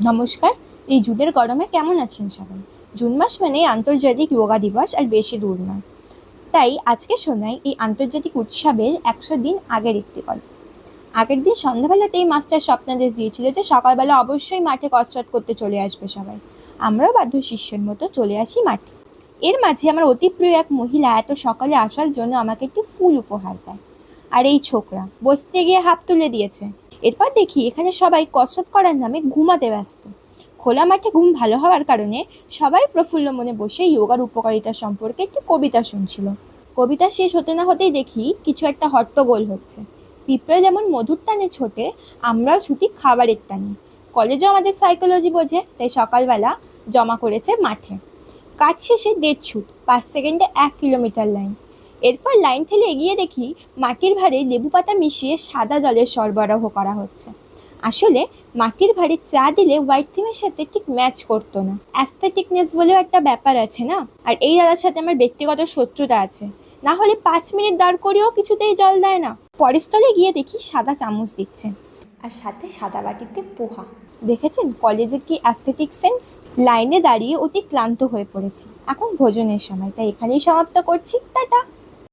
নমস্কার। এই জুনের গরমে কেমন আছেন সবাই? জুন মাস মানেই আন্তর্জাতিক যোগা দিবস, আর বেশি দূর নয়। তাই আজকে শোনাই এই আন্তর্জাতিক উৎসবের 100 দিন আগের একটি গল্প। আগের দিন সন্ধ্যাবেলাতেই মাস্টার স্বপ্নাদেশ দিয়েছিল যে সকালবেলা অবশ্যই মাঠে কসরত করতে চলে আসবে সবাই। আমরাও বাধ্য শিষ্যের মতো চলে আসি মাঠে। এর মাঝে আমার অতি প্রিয় এক মহিলা এত সকালে আসার জন্য আমাকে একটি ফুল উপহার দেয়। আর এই ছোকরা বসতে গিয়ে হাত তুলে দিয়েছে। এরপর দেখি এখানে সবাই কসরত করার নামে ঘুমাতে ব্যস্ত। খোলা মাঠে ঘুম ভালো হওয়ার কারণে সবাই প্রফুল্ল মনে বসে যোগার উপকারিতা সম্পর্কে একটি কবিতা শুনছিল। কবিতা শেষ হতে না হতেই দেখি কিছু একটা হট্টগোল হচ্ছে। পিঁপড়ে যেমন মধুর টানে ছোটে, আমরাও ছুটি খাবারের টানে। কলেজেও আমাদের সাইকোলজি বোঝে, তাই সকালবেলা জমা করেছে মাঠে। কাজ শেষে 1.5 ছুট, 5 সেকেন্ডে 1 কিলোমিটার লাইন। এরপর লাইন ঠেলে এগিয়ে দেখি মাটির ভারে লেবু পাতা মিশিয়ে সাদা জলের সরবরাহ করা হচ্ছে। আসলে মাটির ভারে চা দিলে হোয়াইট থিমের সাথে ঠিক ম্যাচ করতো না। অ্যাস্থেটিকনেস বলেও একটা ব্যাপার আছে না। আর এই দাদার সাথে আমার ব্যক্তিগত শত্রুতা আছে। না হলে 5 মিনিট দাঁড় করেও কিছুতেই জল দেয় না। পরের স্থলে গিয়ে দেখি সাদা চামচ দিচ্ছে, আর সাথে সাদা বাটিতে পোহা। দেখেছেন কলেজের কি অ্যাস্থেটিক সেন্স? লাইনে দাঁড়িয়ে অতি ক্লান্ত হয়ে পড়েছি। এখন ভোজনের সময়, তাই এখানেই সমাপ্ত করছি। টাটা।